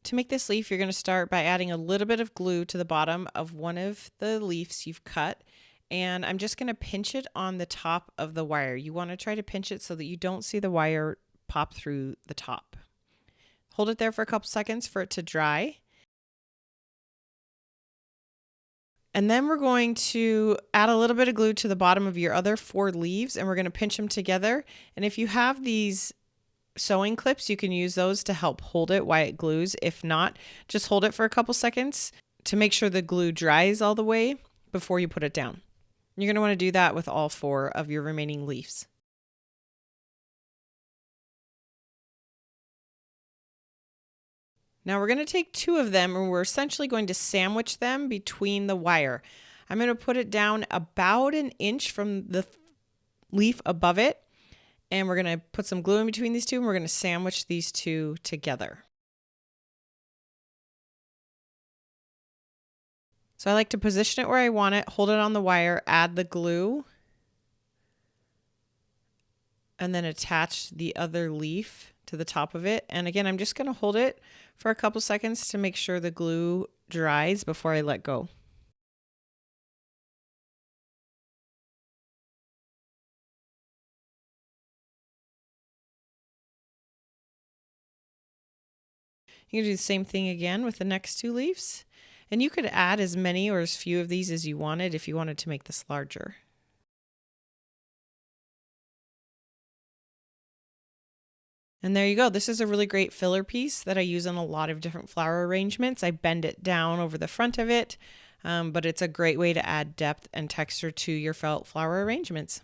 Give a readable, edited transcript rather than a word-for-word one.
To make this leaf, you're going to start by adding a little bit of glue to the bottom of one of the leaves you've cut. And I'm just going to pinch it on the top of the wire. You want to try to pinch it so that you don't see the wire pop through the top. Hold it there for a couple seconds for it to dry. And then we're going to add a little bit of glue to the bottom of your other 4 leaves, and we're going to pinch them together. And if you have these sewing clips, you can use those to help hold it while it glues. If not, just hold it for a couple seconds to make sure the glue dries all the way before you put it down. You're going to want to do that with all 4 of your remaining leaves. Now we're going to take 2 of them and we're essentially going to sandwich them between the wire. I'm going to put it down about an inch from the leaf above it, and we're going to put some glue in between these 2 and we're going to sandwich these 2 together. So I like to position it where I want it, hold it on the wire, add the glue, and then attach the other leaf to the top of it. And again, I'm just going to hold it for a couple seconds to make sure the glue dries before I let go. You can do the same thing again with the next 2 leaves. And you could add as many or as few of these as you wanted if you wanted to make this larger. And there you go. This is a really great filler piece that I use in a lot of different flower arrangements. I bend it down over the front of it, but it's a great way to add depth and texture to your felt flower arrangements.